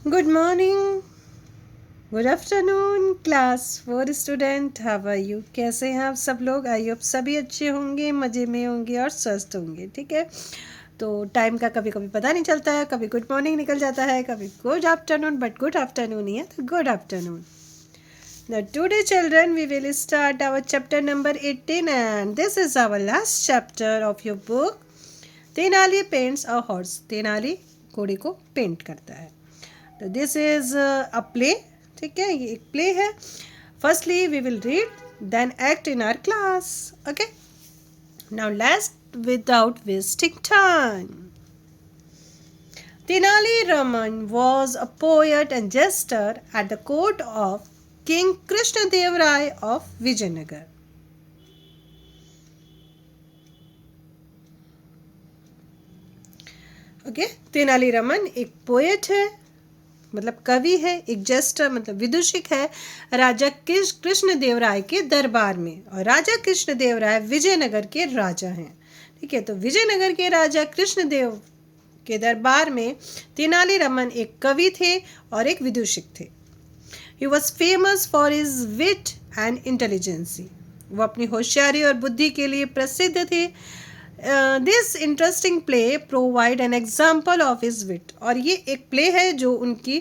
Good morning, good afternoon class 4 student, how are you? कैसे हैं आप सब लोग? आई होप सभी अच्छे होंगे, मज़े में होंगे और स्वस्थ होंगे। ठीक है, तो टाइम का कभी कभी पता नहीं चलता है, कभी गुड मॉर्निंग निकल जाता है, कभी good afternoon, but good afternoon ही है तो good afternoon. Now today children we will start our chapter number 18 and this is our last chapter of your book Tenali paints a horse. Tenali घोड़े को पेंट करता है। तो दिस इज अ प्ले। ठीक है, ये एक प्ले है। Firstly we will read then act in our class. Okay, now let's without wasting time. Tenali Raman was a poet and jester at the court of King Krishnadev Rai of Vijayanagar. Okay, Tenali Raman एक poet है, मतलब कवि है, एक gesture मतलब विदूषक है राजा कृष्णदेव राय के दरबार में। और राजा कृष्णदेव राय विजयनगर के राजा हैं। ठीक है, तो विजयनगर के राजा कृष्णदेव के दरबार में तेनाली रमन एक कवि थे और एक विदूषक थे। He was famous for his wit and intelligency. वो अपनी होशियारी और बुद्धि के लिए प्रसिद्ध थे। This interesting play provide an example of his wit. और ये एक प्ले है जो उनकी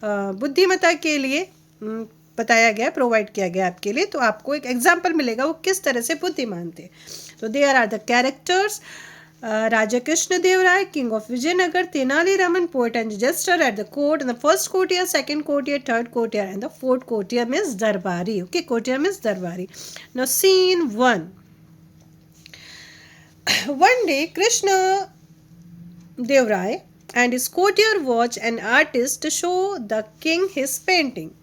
बुद्धिमत्ता के लिए बताया गया, प्रोवाइड किया गया आपके लिए। तो आपको एक एग्जाम्पल मिलेगा वो किस तरह से बुद्धिमान थे। तो they are the characters Raja Krishnadev Rai, king of Vijayanagar, Tenali Raman, poet and jester at the court, and the first courtier, second courtier, third courtier, and the fourth courtier means Darbari. Okay, courtier means Darbari. Now, scene 1. One day, Krishna Dev Rai and his courtier watch an artist to show the king his painting.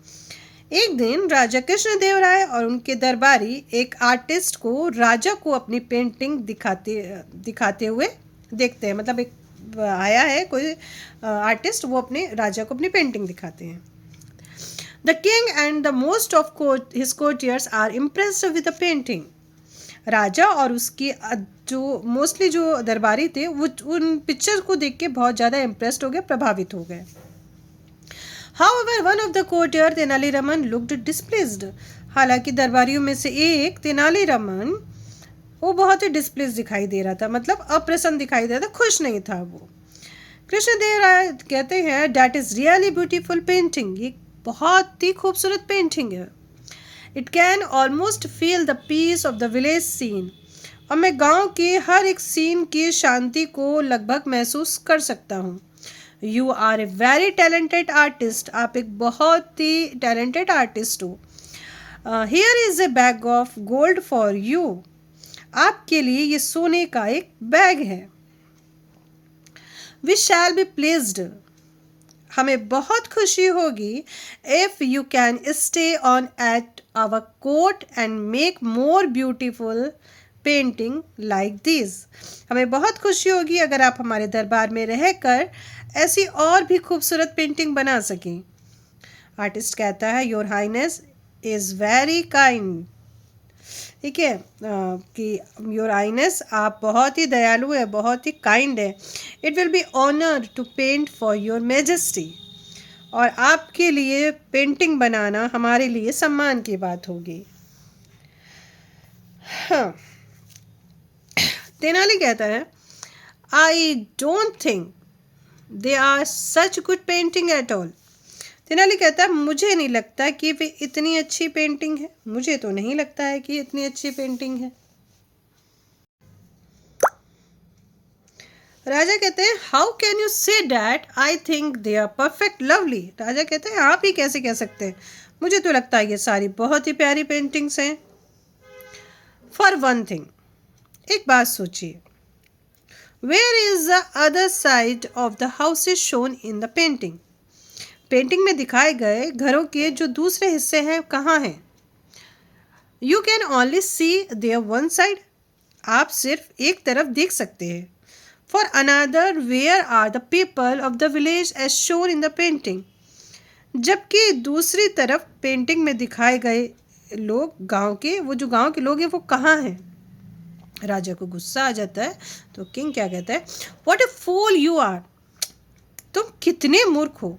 एक दिन राजा कृष्णदेव राय और उनके दरबारी एक artist को राजा को अपनी painting दिखाते हुए देखते हैं। मतलब एक आया है कोई आर्टिस्ट, वो अपने राजा को अपनी पेंटिंग दिखाते हैं। The king and the most of his courtiers are impressed with the painting. राजा और उसकी जो मोस्टली जो दरबारी थे वो उन पिक्चर को देख के बहुत ज़्यादा इम्प्रेस्ड हो गए, प्रभावित हो गए। However, one of the courtier Tenali Raman looked displeased. हालांकि दरबारियों में से एक तेनाली रमन वो बहुत ही डिस्प्लेस दिखाई दे रहा था, मतलब अप्रसन्न दिखाई दे रहा था, खुश नहीं था वो। कृष्णदेव राय कहते हैं that is really beautiful painting. ये बहुत ही खूबसूरत पेंटिंग है। It can almost feel the peace of the village scene. और मैं गांव के हर एक सीन की शांति को लगभग महसूस कर सकता हूँ। You are a very talented artist. आप एक बहुत ही टैलेंटेड आर्टिस्ट हो। Here is a bag of gold for you. आपके लिए ये सोने का एक बैग है। We shall be pleased. हमें बहुत खुशी होगी if you can stay on at our court and make more beautiful painting like this. हमें बहुत खुशी होगी अगर आप हमारे दरबार में रहकर ऐसी और भी खूबसूरत पेंटिंग बना सकें। आर्टिस्ट कहता है your highness is very kind. ठीक है, कि योर हाइनेस आप बहुत ही दयालु है, बहुत ही काइंड है। It will be honour to paint for your majesty. और आपके लिए पेंटिंग बनाना हमारे लिए सम्मान की बात होगी। हाँ, तेनाली कहता है I don't think they are such good painting at all. Tenali कहता है मुझे नहीं लगता कि वे इतनी अच्छी पेंटिंग है। मुझे तो नहीं लगता है कि इतनी अच्छी पेंटिंग है। राजा कहते हैं how can you say that? I think they are perfect lovely. राजा कहते हैं आप ही कैसे कह सकते हैं? मुझे तो लगता है ये सारी बहुत ही प्यारी पेंटिंग्स हैं। फॉर वन थिंग, एक बात सोचिए, where is the other side of the house is shown in the painting. Painting में दिखाए गए घरों के जो दूसरे हिस्से हैं कहाँ हैं? You can only see their one side. आप सिर्फ एक तरफ देख सकते हैं। For another where are the people of the village as shown in the painting. जबकि दूसरी तरफ पेंटिंग में दिखाए गए लोग गांव के, वो जो गांव के लोग हैं वो कहाँ हैं? राजा को गुस्सा आ जाता है। तो किंग क्या कहता है, what a fool you are. तुम कितने मूर्ख हो।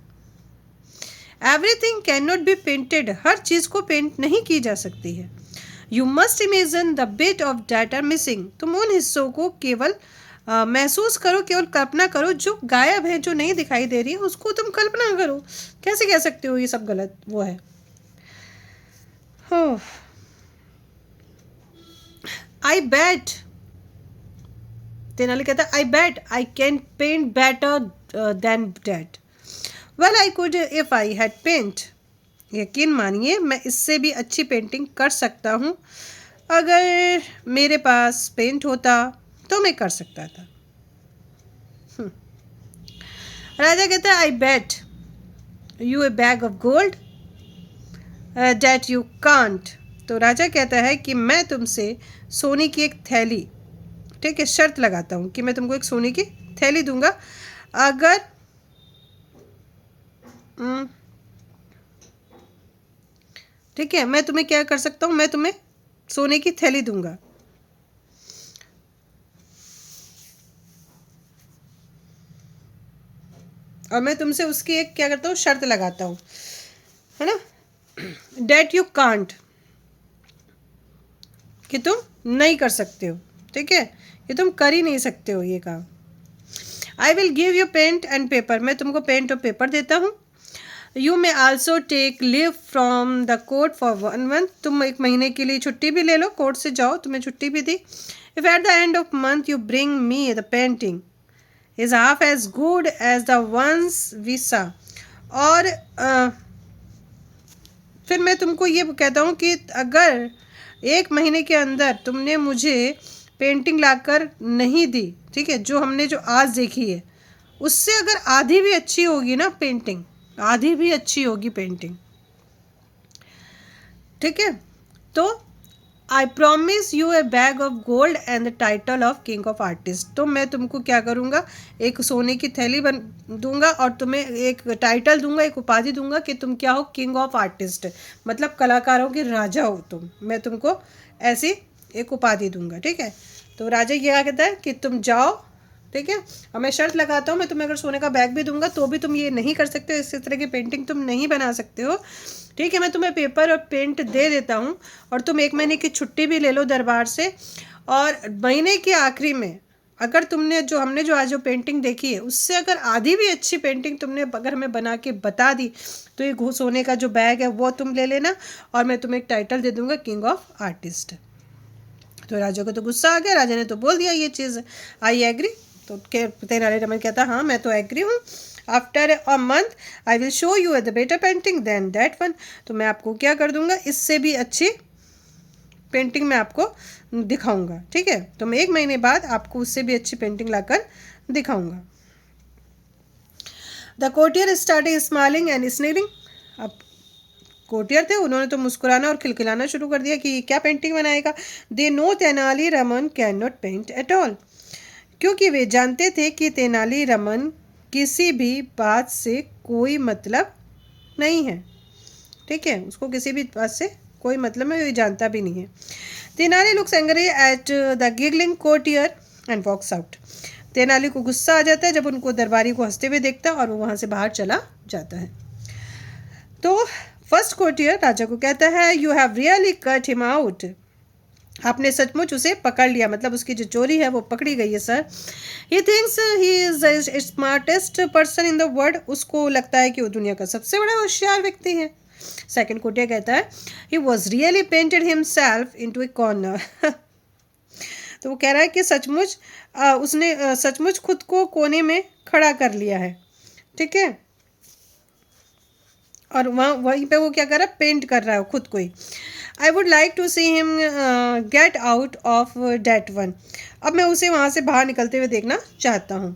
Everything can not be painted, हर चीज़ को पेंट नहीं की जा सकती है। You must imagine the bit of that are missing, तुम उन हिस्सों को केवल महसूस करो, केवल कल्पना करो जो गायब है, जो नहीं दिखाई दे रही है, उसको तुम कल्पना करो। कैसे कह सकते हो ये सब गलत वो है। आई बैट, तेनाली कहता है I bet I can paint better than that. Well I could if I had paint, यकीन मानिए मैं इससे भी अच्छी पेंटिंग कर सकता हूँ, अगर मेरे पास पेंट होता तो मैं कर सकता था। राजा कहता है I bet you a bag of gold that you can't. तो राजा कहता है कि मैं तुमसे सोने की एक थैली, ठीक है, शर्त लगाता हूँ कि मैं तुमको एक सोने की थैली दूंगा, अगर ठीक है, मैं तुम्हें क्या कर सकता हूँ, मैं तुम्हें सोने की थैली दूंगा। और मैं तुमसे उसकी एक क्या करता हूँ, शर्त लगाता हूँ, है ना, डेट यू कांट, कि तुम नहीं कर सकते हो, ठीक है, कि तुम कर ही नहीं सकते हो ये काम। I will give you paint and paper, मैं तुमको पेंट और पेपर देता हूँ। You may also take leave from the court for 1 month, तुम 1 महीने के लिए छुट्टी भी ले लो, कोर्ट से जाओ, तुम्हें छुट्टी भी दी। If at the end of month you bring me the painting is half as good as the ones we saw, और फिर मैं तुमको ये कहता हूँ कि अगर 1 महीने के अंदर तुमने मुझे पेंटिंग लाकर नहीं दी, ठीक है, जो आज देखी है उससे अगर आधी भी अच्छी होगी ना पेंटिंग, आधी भी अच्छी होगी पेंटिंग, ठीक है, तो I promise you a bag of gold and the title of king of artist, तो मैं तुमको क्या करूँगा, एक सोने की थैली बन दूंगा और तुम्हें एक टाइटल दूंगा, एक उपाधि दूंगा कि तुम क्या हो, किंग ऑफ आर्टिस्ट, मतलब कलाकारों के राजा हो तुम, मैं तुमको ऐसी एक उपाधि दूंगा, ठीक है। तो राजा क्या कहता है कि तुम जाओ, ठीक है, और मैं शर्त लगाता हूँ, मैं तुम्हें अगर सोने का बैग भी दूंगा तो भी तुम ये नहीं कर सकते हो, इस तरह की पेंटिंग तुम नहीं बना सकते हो, ठीक है, मैं तुम्हें पेपर और पेंट दे देता हूँ, और तुम 1 महीने की छुट्टी भी ले लो दरबार से, और महीने के आखिरी में अगर तुमने हमने आज जो पेंटिंग देखी है उससे अगर आधी भी अच्छी पेंटिंग तुमने अगर हमें बना के बता दी, तो ये सोने का जो बैग है वो तुम ले लेना, और मैं तुम्हें एक टाइटल दे दूंगा, किंग ऑफ आर्टिस्ट। तो राजा को तो गुस्सा आ गया, राजा ने तो बोल दिया ये चीज़ आई एग्री। तो तेनालीरामन कहता हाँ मैं तो एग्री हूँ। After a month I will show you the better painting than that one, तो मैं आपको क्या कर दूंगा, इससे भी अच्छी पेंटिंग मैं आपको दिखाऊंगा, ठीक है, तो मैं 1 महीने बाद आपको उससे भी अच्छी पेंटिंग लाकर दिखाऊंगा। द कोटियर स्टार्टेड स्माइलिंग एंड स्नीलिंग, अब कोटियर थे उन्होंने तो मुस्कुराना और खिलखिलाना शुरू कर दिया कि क्या पेंटिंग बनाएगा। They know Tenaliraman can not paint at all, क्योंकि वे जानते थे कि तेनालीरामन किसी भी बात से कोई मतलब नहीं है, ठीक है, उसको किसी भी बात से कोई मतलब है, ये जानता भी नहीं है। Tenali looks angry at the giggling courtier and walks out, Tenali को गुस्सा आ जाता है जब उनको दरबारी को हंसते हुए देखता है और वो वहाँ से बाहर चला जाता है। तो फर्स्ट कोटियर राजा को कहता है you have really cut him out, आपने सचमुच उसे पकड़ लिया, मतलब उसकी जो चोरी है वो पकड़ी गई है sir. He thinks he is the smartest person in the world, उसको लगता है कि वो दुनिया का सबसे बड़ा होशियार व्यक्ति है। सेकंड कोटिया कहता है he was really painted himself into A corner, तो वो कह रहा है कि सचमुच उसने सचमुच खुद को कोने में खड़ा कर लिया है, ठीक है, और वहीं पे वो क्या कर रहा है, पेंट कर रहा है खुद को ही। I would like to see him get out of date one, अब मैं उसे वहाँ से बाहर निकलते हुए देखना चाहता हूँ।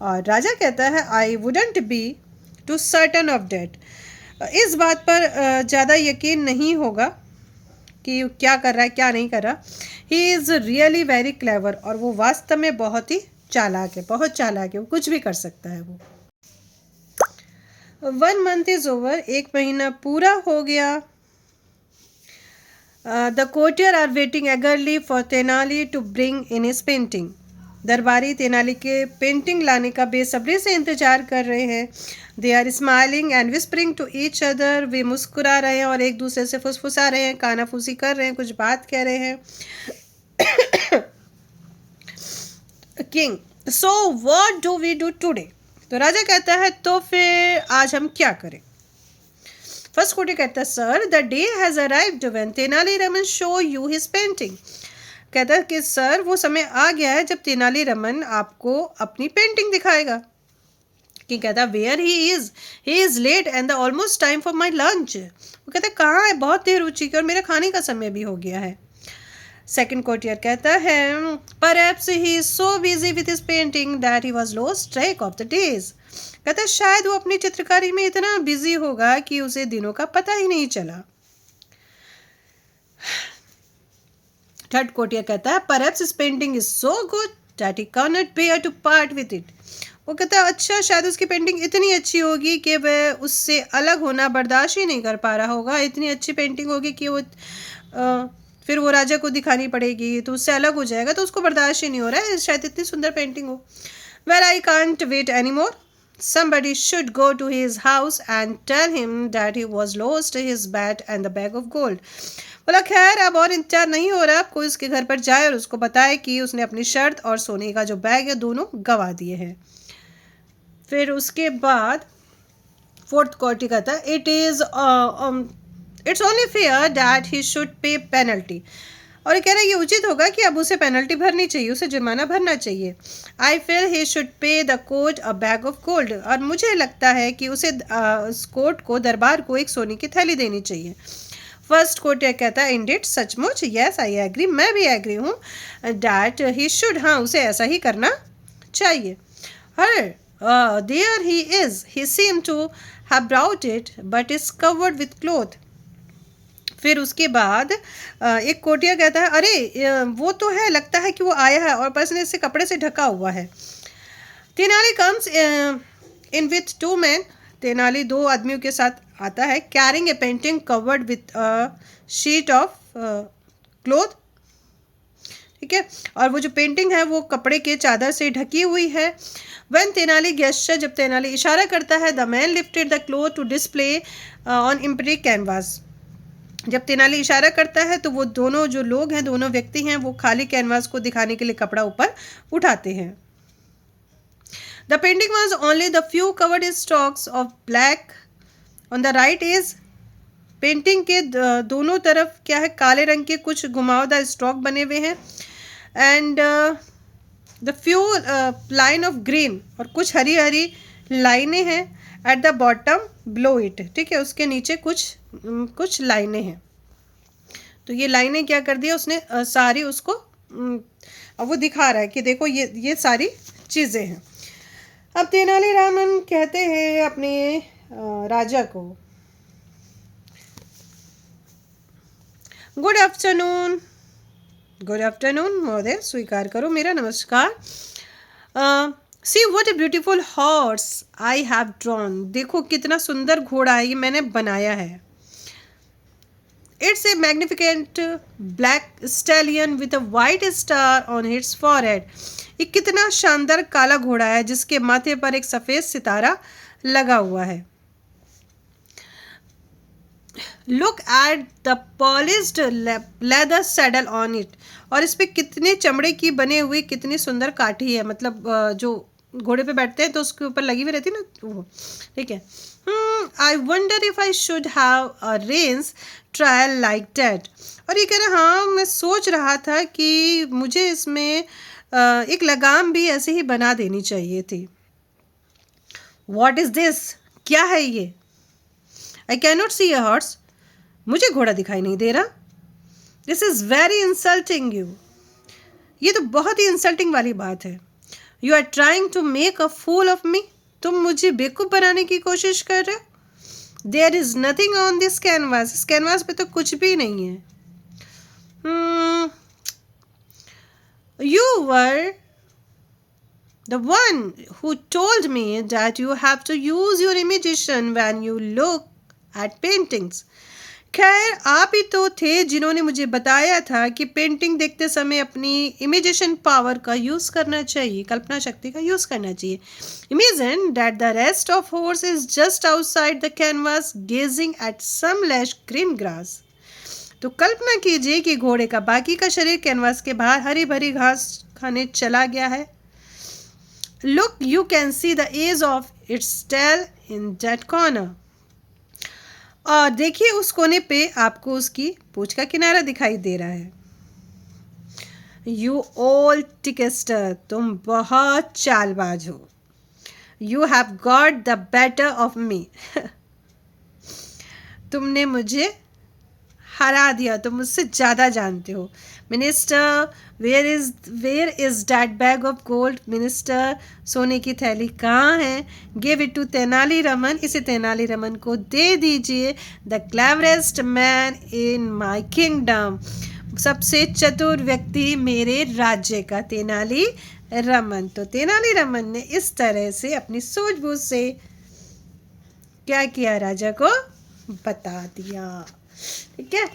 और राजा कहता है I wouldn't be too certain of that, इस बात पर ज़्यादा यकीन नहीं होगा कि क्या कर रहा है क्या नहीं कर रहा। He is really very clever, और वो वास्तव में बहुत ही चालाक है, बहुत चालाक है, वो कुछ भी कर सकता है वो। 1 month इज ओवर, 1 महीना पूरा हो गया। The courtier are waiting eagerly for Tenali to bring in his painting, दरबारी तेनाली के पेंटिंग लाने का बेसब्री से इंतजार कर रहे हैं। They are smiling and whispering to each other. वे मुस्कुरा रहे हैं और एक दूसरे से फुसफुसा रहे हैं, कानाफूसी कर रहे हैं, कुछ बात कह रहे हैं। King, so what do we do today? तो राजा कहता है तो फिर आज हम क्या करें? फर्स्ट कोटी कहता है sir the day has arrived when Tenali Raman show you his painting. कहता है कि सर वो समय आ गया है जब तेनालीरामन आपको अपनी पेंटिंग दिखाएगा। कि कहता है where he is late and the almost time for my lunch. वो कहता है कहाँ है, बहुत देर हो चुकी है और मेरे खाने का समय भी हो गया है। सेकंड कोटियर कहता है perhaps he is so busy with his painting that he was lost track of the days. कहता है शायद वो अपनी चित्रकारी में इतना बिजी होगा कि उसे दिनों का पता ही नहीं चला। थर्ड कोटियर कहता है perhaps his painting is so good that he can not bear to part with it. वो कहता है अच्छा शायद उसकी पेंटिंग इतनी अच्छी होगी कि वह उससे अलग होना बर्दाश्त ही नहीं कर पा रहा होगा। इतनी अच्छी पेंटिंग होगी कि वो फिर वो राजा को दिखानी पड़ेगी तो उससे अलग हो जाएगा, तो उसको बर्दाश्त ही नहीं हो रहा है, शायद इतनी सुंदर पेंटिंग हो। Well I can't wait any more. Somebody should go to his house and tell him that he was lost his bat and the bag of gold. बोला खैर अब और इंतजार नहीं हो रहा, कोई उसके घर पर जाए और उसको बताए कि उसने अपनी शर्त और सोने का जो बैग है दोनों गवा दिए हैं। फिर उसके बाद फोर्थ कोटी कहता है it's only fair that he should pay penalty. और ये कह रहा है ये उचित होगा कि अब उसे पेनल्टी भरनी चाहिए, उसे जुर्माना भरना चाहिए। I feel he should pay the court a bag of gold. और मुझे लगता है कि उसे उस कोर्ट को, दरबार को एक सोने की थैली देनी चाहिए। फर्स्ट कोर्ट कहता है इंडिट सचमुच, यस आई एग्री, मैं भी एग्री हूँ डैट ही शुड, हाँ उसे ऐसा ही करना चाहिए। Here there he is, he seem to have brought it but is covered with cloth. फिर उसके बाद एक कोटिया कहता है अरे वो तो है, लगता है कि वो आया है और बस ने इसे कपड़े से ढका हुआ है। Tenali comes in with to man. Tenali दो आदमियों के साथ आता है। Carrying a painting covered with sheet of cloth. ठीक है, और वो जो पेंटिंग है वो कपड़े के चादर से ढकी हुई है। व्हेन तेनाली गेस्चर, जब तेनाली इशारा करता है, the man lifted the cloth to display on empty canvas. जब तेनाली इशारा करता है तो वो दोनों जो लोग हैं, दोनों व्यक्ति हैं, वो खाली कैनवास को दिखाने के लिए कपड़ा ऊपर उठाते हैं। The painting was only the few covered stocks of black on the right is. Painting के दोनों तरफ क्या है, काले रंग के कुछ घुमावदार स्टॉक बने हुए हैं। And the few line of green, और कुछ हरी हरी लाइनें हैं। At the bottom blow it, ठीक है, उसके नीचे कुछ लाइनें हैं। तो ये लाइनें क्या कर दिया उसने, सारी उसको अब वो दिखा रहा है कि देखो ये सारी चीज़ें हैं। अब तेनालीरामन कहते हैं अपने राजा को गुड आफ्टरनून। गुड आफ्टरनून महोदय, स्वीकार करो मेरा नमस्कार। See what a beautiful horse I have drawn. देखो कितना सुंदर घोड़ा है ये मैंने बनाया है। It's a magnificent black stallion with a white star on it's forehead. ये कितना शानदार काला घोड़ा है जिसके माथे पर एक सफ़ेद सितारा लगा हुआ है। Look at the polished leather saddle on it. और इस पे कितने चमड़े की बने हुई कितनी सुंदर काठी है, मतलब जो घोड़े पे बैठते हैं तो उसके ऊपर लगी हुई रहती है ना वो, ठीक है। I wonder if I should have a Reigns trial like that. और ये कह रहे हाँ मैं सोच रहा था कि मुझे इसमें एक लगाम भी ऐसे ही बना देनी चाहिए थी। वॉट इज दिस, क्या है ये? I can not see a horse, मुझे घोड़ा दिखाई नहीं दे रहा। This is very insulting you, ये तो बहुत ही इंसल्टिंग वाली बात है। You are trying to make a fool of me, तुम मुझे बेवकूफ़ बनाने की कोशिश कर रहे हो। There is nothing on this canvas, इस कैनवास पे तो कुछ भी नहीं है। You were the one who told me that you have to use your imagination when you look at paintings. खैर आप ही तो थे जिन्होंने मुझे बताया था कि पेंटिंग देखते समय अपनी इमेजिनेशन पावर का यूज़ करना चाहिए, कल्पना शक्ति का यूज़ करना चाहिए. Imagine that the rest of horse is just outside the canvas gazing at some lush green grass. तो कल्पना कीजिए कि घोड़े का बाकी का शरीर कैनवास के बाहर हरी भरी घास खाने चला गया है. Look, you can see the edge of its tail in that corner. और देखिए उस कोने पे आपको उसकी पूंछ का किनारा दिखाई दे रहा है. यू ओल्ड टिकेस्टर, तुम बहुत चालबाज हो. You have got the better of me. तुमने मुझे हरा दिया, तुम मुझसे ज़्यादा जानते हो. Minister, where is that bag of gold. Minister, सोने की थैली कहाँ है. गिव इट टू तेनालीरामन, इसे तेनालीरामन को दे दीजिए. The cleverest man in my kingdom, सबसे चतुर व्यक्ति मेरे राज्य का तेनालीरामन. तो तेनालीरामन ने इस तरह से अपनी सूझबूझ से क्या किया, राजा को बता दिया. ठीक है,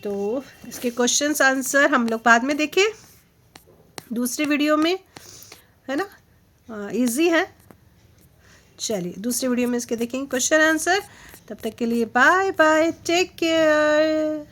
तो इसके क्वेश्चंस आंसर हम लोग बाद में देखें दूसरी वीडियो में, है ना. इजी है. चलिए दूसरी वीडियो में इसके देखेंगे क्वेश्चन आंसर. तब तक के लिए बाय बाय, टेक केयर.